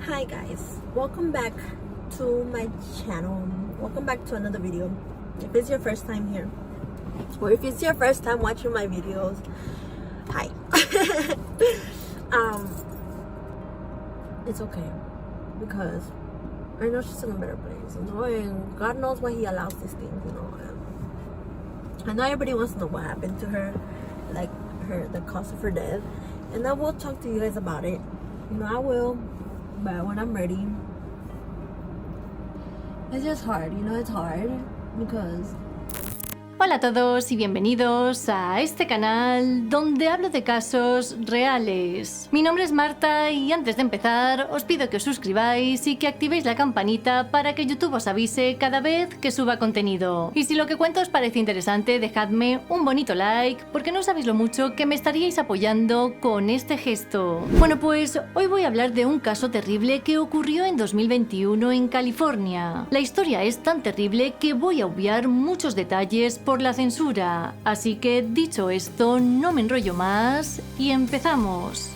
Hi guys, welcome back to my channel. Welcome back to another video. If it's your first time here, or if it's your first time watching my videos, hi. It's okay, because I know she's in a better place, you know, and God knows why He allows these things, you know. And I know everybody wants to know what happened to her, like the cause of her death, and I will talk to you guys about it. You know, I will, but when I'm ready. It's just hard, you know, it's hard because... Hola a todos y bienvenidos a este canal donde hablo de casos reales. Mi nombre es Marta y antes de empezar os pido que os suscribáis y que activéis la campanita para que YouTube os avise cada vez que suba contenido. Y si lo que cuento os parece interesante, dejadme un bonito like porque no sabéis lo mucho que me estaríais apoyando con este gesto. Bueno, pues hoy voy a hablar de un caso terrible que ocurrió en 2021 en California. La historia es tan terrible que voy a obviar muchos detalles por la censura, así que dicho esto, no me enrollo más y empezamos.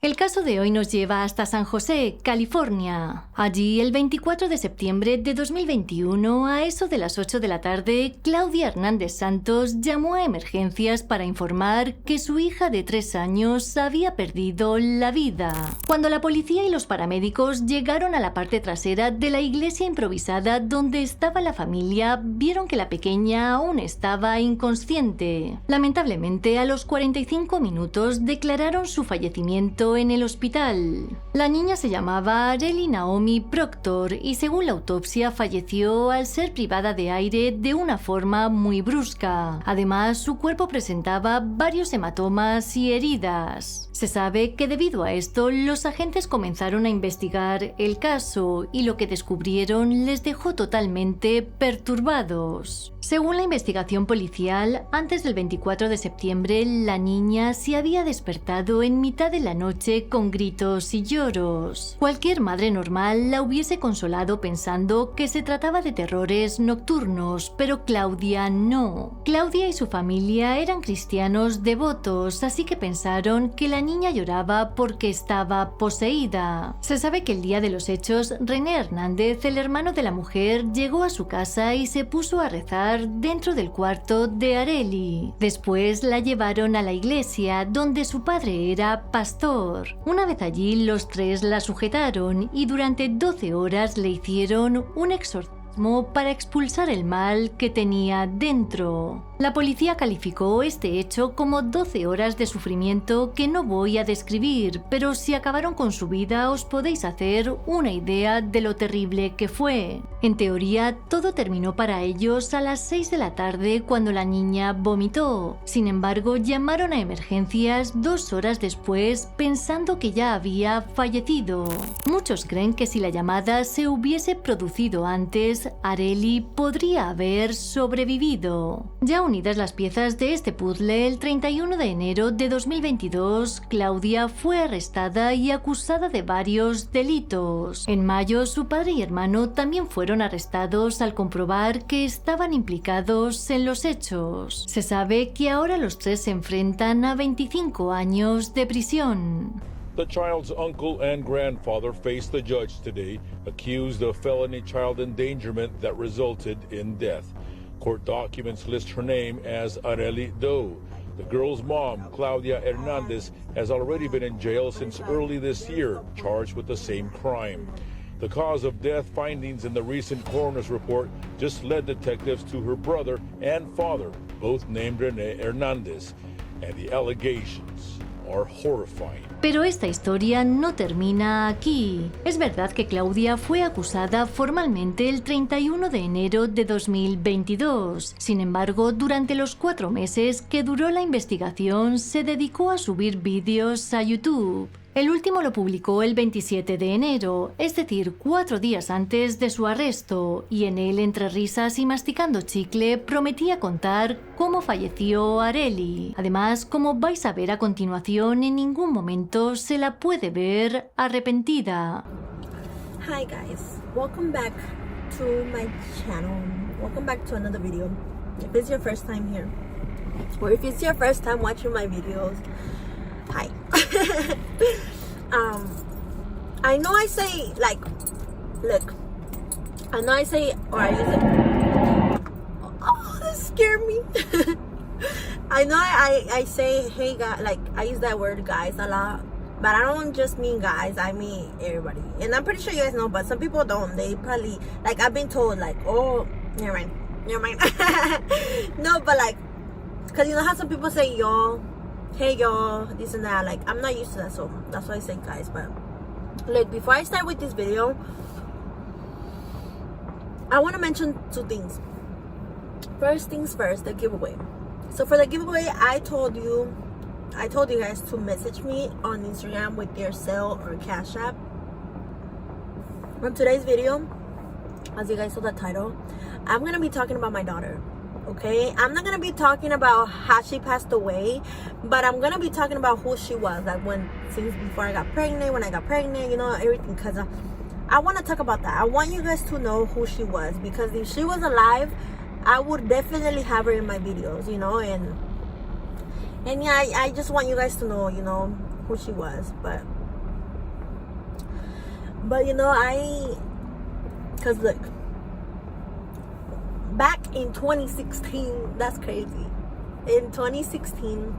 El caso de hoy nos lleva hasta San José, California. Allí, el 24 de septiembre de 2021, a eso de las 8 de la tarde, Claudia Hernández Santos llamó a emergencias para informar que su hija de 3 años había perdido la vida. Cuando la policía y los paramédicos llegaron a la parte trasera de la iglesia improvisada donde estaba la familia, vieron que la pequeña aún estaba inconsciente. Lamentablemente, a los 45 minutos declararon su fallecimiento en el hospital. La niña se llamaba Arely Naomi Proctor y según la autopsia falleció al ser privada de aire de una forma muy brusca. Además, su cuerpo presentaba varios hematomas y heridas. Se sabe que debido a esto, los agentes comenzaron a investigar el caso y lo que descubrieron les dejó totalmente perturbados. Según la investigación policial, antes del 24 de septiembre, la niña se había despertado en mitad de la noche con gritos y lloros. Cualquier madre normal la hubiese consolado pensando que se trataba de terrores nocturnos, pero Claudia no. Claudia y su familia eran cristianos devotos, así que pensaron que la niña lloraba porque estaba poseída. Se sabe que el día de los hechos, René Hernández, el hermano de la mujer, llegó a su casa y se puso a rezar dentro del cuarto de Arely. Después la llevaron a la iglesia, donde su padre era pastor. Una vez allí, los tres la sujetaron y durante 12 horas le hicieron un exorcismo para expulsar el mal que tenía dentro. La policía calificó este hecho como 12 horas de sufrimiento que no voy a describir, pero si acabaron con su vida os podéis hacer una idea de lo terrible que fue. En teoría, todo terminó para ellos a las 6 de la tarde cuando la niña vomitó. Sin embargo, llamaron a emergencias 2 horas después pensando que ya había fallecido. Muchos creen que si la llamada se hubiese producido antes, Arely podría haber sobrevivido. Ya unidas las piezas de este puzzle, el 31 de enero de 2022, Claudia fue arrestada y acusada de varios delitos. En mayo, su padre y hermano también fueron arrestados al comprobar que estaban implicados en los hechos. Se sabe que ahora los tres se enfrentan a 25 años de prisión. The child's uncle and grandfather faced the judge today, accused of felony child endangerment that resulted in death. Court documents list her name as Arely Doe. The girl's mom, Claudia Hernández, has already been in jail since early this year, charged with the same crime. The cause of death findings in the recent coroner's report just led detectives to her brother and father, both named René Hernández, and the allegations are horrifying. Pero esta historia no termina aquí. Es verdad que Claudia fue acusada formalmente el 31 de enero de 2022. Sin embargo, durante los 4 meses que duró la investigación, se dedicó a subir vídeos a YouTube. El último lo publicó el 27 de enero, es decir, 4 días antes de su arresto, y en él, entre risas y masticando chicle, prometía contar cómo falleció Arely. Además, como vais a ver a continuación, en ningún momento se la puede ver arrepentida. Hi guys, welcome back to my channel. Welcome back to another video. If it's your first time here, or if it's your first time watching my videos, hi. I know I say, like, look, I know I say, or I use it, oh, that scared me. I know I say, hey guys, like, I use that word guys a lot, but I don't just mean guys, I mean everybody. And I'm pretty sure you guys know, but some people don't. They probably, like, I've been told, like, oh, never mind. No, but like, because you know how some people say y'all, hey y'all, this and that. Like, I'm not used to that, so that's why I say guys. But look, before I start with this video, I want to mention 2 things. First things first, the giveaway. So for the giveaway, I told you guys to message me on Instagram with their Zelle or Cash App. On today's video, as you guys saw the title, I'm gonna be talking about my daughter. Okay, I'm not gonna be talking about how she passed away, but I'm gonna be talking about who she was, like since before I got pregnant, when I got pregnant, you know, everything. Because I want to talk about that. I want you guys to know who she was, because if she was alive, I would definitely have her in my videos, you know. And yeah, I just want you guys to know, you know, who she was. But you know, because look, back in 2016, that's crazy. In 2016,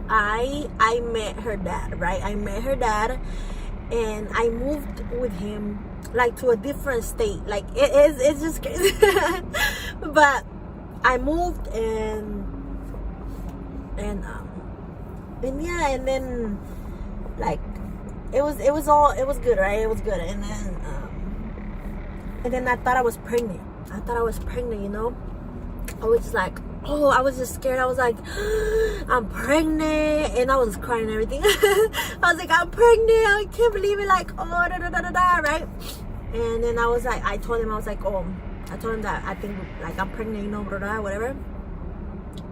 I met her dad, right? I met her dad, and I moved with him, like, to a different state. Like, it's just crazy. But I moved, and yeah, and then, like, it was good, right? It was good. And then I thought I was pregnant. You know. I was just like, oh, I was just scared. I was like, I'm pregnant, and I was crying and everything. I was like, I'm pregnant. I can't believe it. Like, oh, right? And then I was like, I told him that I think, like, I'm pregnant, you know, whatever.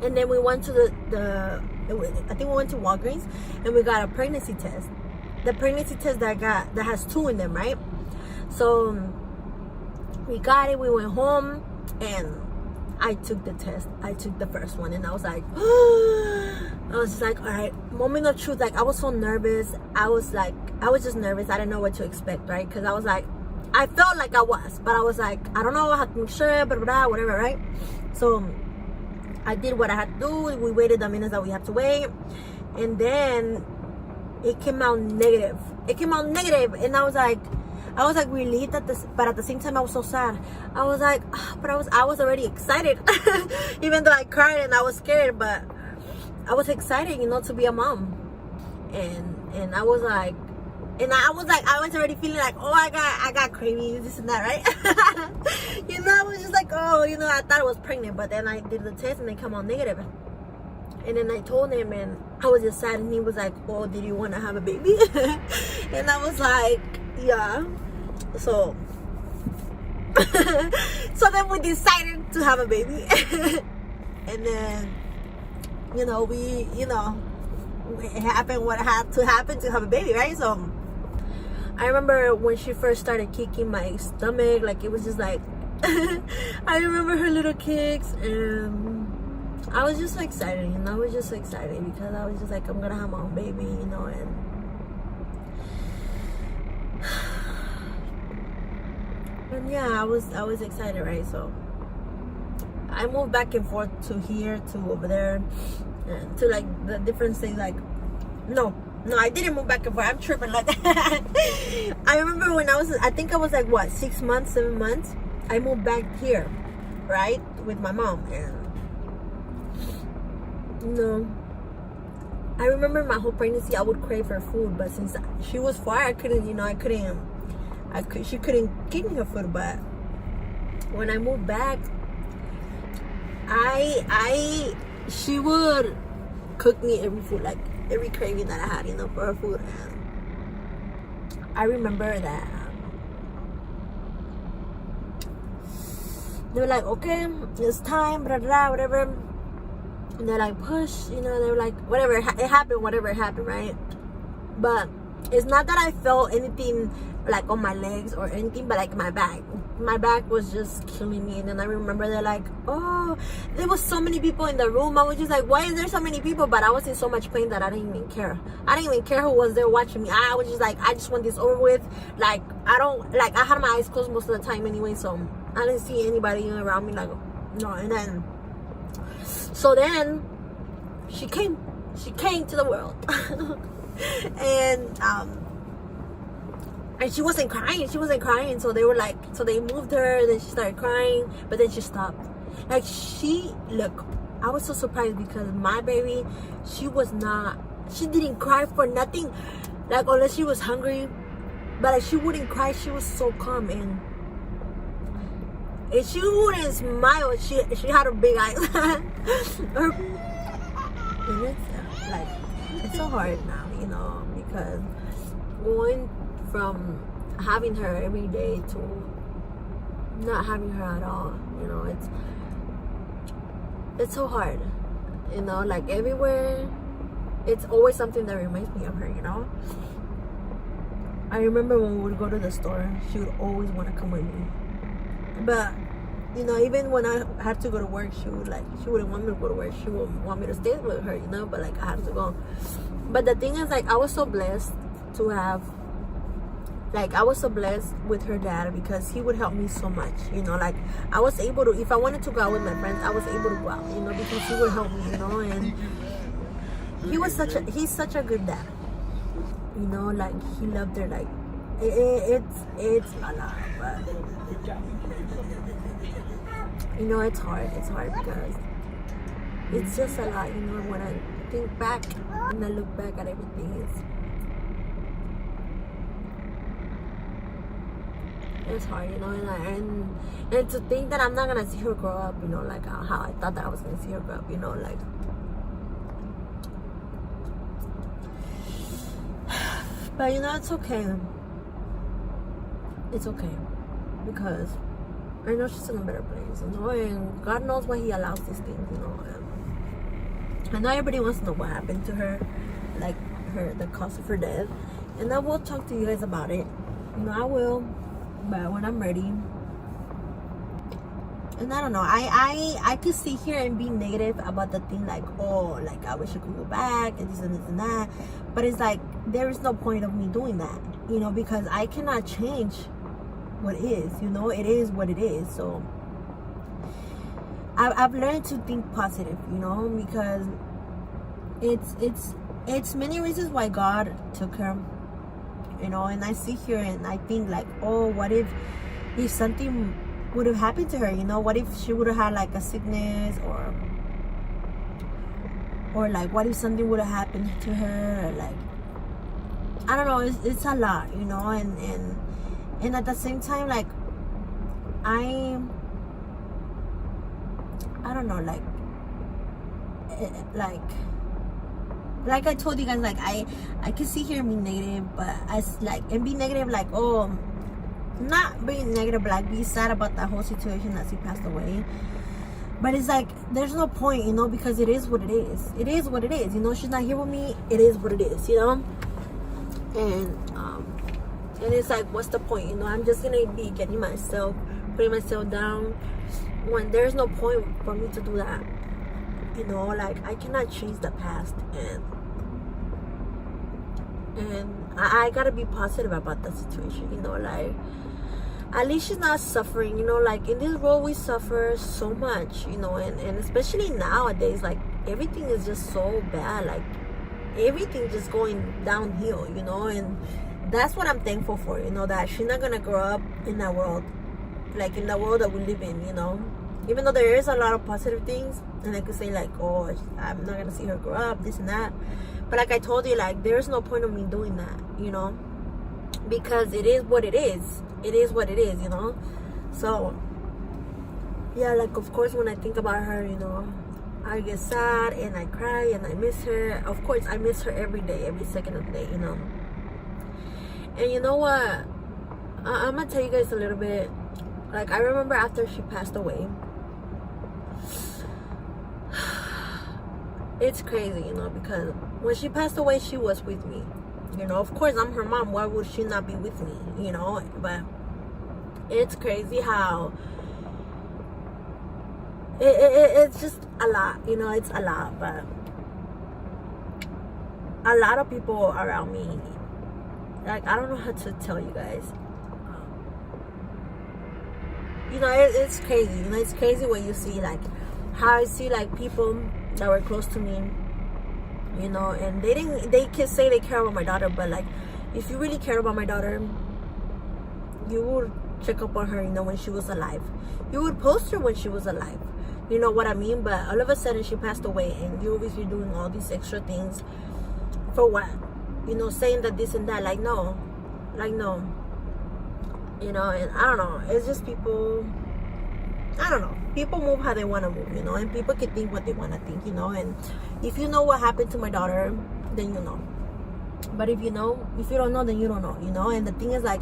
And then we went to I think we went to Walgreens, and we got a pregnancy test. The pregnancy test that has 2 in them, right? So we got it. We went home, and I took the test. I took the first one, and I was like, I was just like, all right, moment of truth. Like, I was so nervous. I was just nervous. I didn't know what to expect, right? Because I was like, I felt like I was, but I was like, I don't know, I have to make sure, whatever, right? So I did what I had to do. We waited the minutes that we had to wait, and then it came out negative. And I was like relieved but at the same time I was so sad. I was like, but I was already excited. Even though I cried and I was scared, but I was excited, you know, to be a mom. And I was like, I was already feeling like, oh, I got cravings, this and that, right? You know, I was just like, oh, you know, I thought I was pregnant, but then I did the test and they come out negative. And then I told him, and I was just sad, and he was like, oh, did you want to have a baby? And I was like, yeah. So then we decided to have a baby. And then, you know, it happened what had to happen to have a baby, right? So I remember when she first started kicking my stomach, like, it was just like, I remember her little kicks, and I was just so excited, you know. I was just so excited because I was just like, I'm gonna have my own baby, you know. And yeah, I was excited, right? So I moved back and forth to here, to over there, and to, like, the different things. Like, no, I didn't move back and forth. I'm tripping like that. I remember when I think I was like, what, 6 months, 7 months, I moved back here, right, with my mom. And no, I remember my whole pregnancy I would crave her food, but since she was far, I couldn't, you know, she couldn't give me her food. But when I moved back, she would cook me every food. Like, every craving that I had, you know, for her food. And I remember that they were like, okay, it's time, blah, blah, whatever. And they're like, push, you know, they were like, whatever, it happened, whatever happened, right? But it's not that I felt anything like on my legs or anything, but like my back was just killing me. And then I remember they're like, oh, there was so many people in the room. I was just like, why is there so many people? But I was in so much pain that I didn't even care. I didn't even care who was there watching me. I was just like, I just want this over with. Like, I had my eyes closed most of the time anyway, so I didn't see anybody around me, like, no. And then so then she came to the world. And she wasn't crying, so they were like, so they moved her, then she started crying, but then she stopped. Like, look, I was so surprised because my baby, she didn't cry for nothing, like, unless she was hungry, but like, she wouldn't cry. She was so calm, and she wouldn't smile. She had her big eyes. And it's like, it's so hard now, you know, because going from having her every day to not having her at all, you know, it's so hard, you know, like everywhere it's always something that reminds me of her, you know. I remember when we would go to the store, she would always want to come with me, but you know, even when I had to go to work, she wouldn't want me to go to work. She would want me to stay with her, you know, but like I had to go. But the thing is, like, I was so blessed to have, like, I was so blessed with her dad because he would help me so much, you know. Like, I was able to, if I wanted to go out with my friends, I was able to go out, you know, because he would help me, you know. And he's such a good dad, you know. Like, he loved her. Like, it's a lot, but you know, it's hard because it's just a lot, you know. When I think back and I look back at everything, it's hard, you know. And to think that I'm not gonna see her grow up, you know, like how I thought that I was gonna see her grow up, you know, like. But you know, it's okay. It's okay because I know she's in a better place, you know, and God knows why He allows these things, you know. And I know everybody wants to know what happened to her, like the cause of her death, and I will talk to you guys about it. You know, I will, but when I'm ready. And I don't know, I could sit here and be negative about the thing, like, oh, like, I wish I could go back and this and that, but it's like, there is no point of me doing that, you know, because I cannot change what is, you know. It is what it is. So I've learned to think positive, you know, because it's many reasons why God took her, you know. And I sit here and I think, like, oh, what if something would have happened to her, you know? What if she would have had like a sickness, or like, what if something would have happened to her, or like, I don't know. It's a lot, you know. And at the same time, like, I don't know, like I told you guys, like, I can see here and be negative, but and be negative, like, oh, not being negative, but like be sad about that whole situation that she passed away. But it's like, there's no point, you know, because it is what it is. It is what it is, you know. She's not here with me. It is what it is, you know. And it's like, what's the point, you know? I'm just gonna be putting myself down when there's no point for me to do that, you know. Like, I cannot change the past, and I gotta be positive about the situation, you know. Like, at least she's not suffering, you know. Like, in this world we suffer so much, you know, and especially nowadays, like, everything is just so bad, like, everything just going downhill, you know. And that's what I'm thankful for, you know, that she's not gonna grow up in that world, like in the world that we live in, you know. Even though there is a lot of positive things, and I could say, like, oh, I'm not gonna see her grow up, this and that, but like I told you, like, there's no point of me doing that, you know, because it is what it is. It is what it is, you know. So yeah, like, of course, when I think about her, you know, I get sad and I cry and I miss her. Of course, I miss her every day, every second of the day, you know. And you know what? I'm gonna tell you guys a little bit. Like, I remember after she passed away, it's crazy, you know, because when she passed away, she was with me. You know, of course, I'm her mom. Why would she not be with me? You know, but it's crazy how it's just a lot, you know, it's a lot. But a lot of people around me, like, I don't know how to tell you guys. You know, it's crazy. You know, it's crazy when you see, like, how I see, like, people that were close to me, you know, and they can say they care about my daughter, but, like, if you really care about my daughter, you would check up on her, you know, when she was alive. You would post her when she was alive. You know what I mean? But all of a sudden she passed away, and you obviously doing all these extra things for what? You know, saying that this and that. Like, no. Like, no. You know, and I don't know. It's just people, I don't know. People move how they want to move, you know, and people can think what they want to think, you know. And if you know what happened to my daughter, then you know. But if you don't know, then you don't know, you know. And the thing is, like,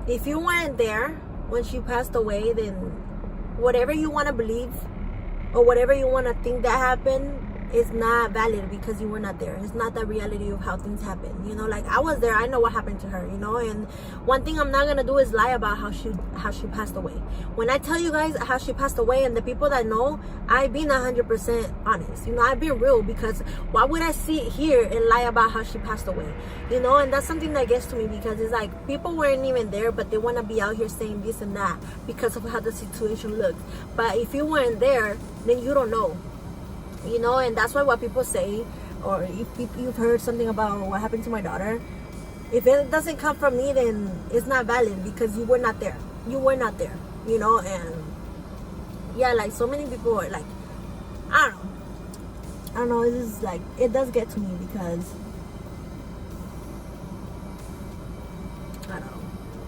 if you weren't there when she passed away, then whatever you want to believe or whatever you want to think that happened is not valid because you were not there. It's not the reality of how things happen, you know. Like, I was there. I know what happened to her, you know. And one thing I'm not gonna do is lie about how she passed away. When I tell you guys how she passed away, and the people that know, I've been 100% honest, you know. I've been real, because why would I sit here and lie about how she passed away, you know? And that's something that gets to me, because it's like people weren't even there, but they want to be out here saying this and that because of how the situation looked. But if you weren't there, then you don't know. You know, and that's why what people say, or if you've heard something about what happened to my daughter, if it doesn't come from me, then it's not valid, because you were not there. You were not there, you know. And yeah, like, so many people are like, I don't know, it's just like, it does get to me, because I don't know,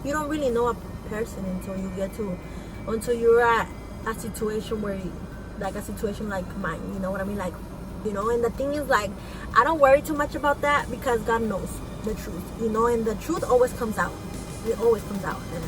you don't really know a person until you're at a situation where like a situation like mine, you know what I mean? Like, you know. And the thing is, like, I don't worry too much about that, because God knows the truth, you know. And the truth always comes out. It always comes out. And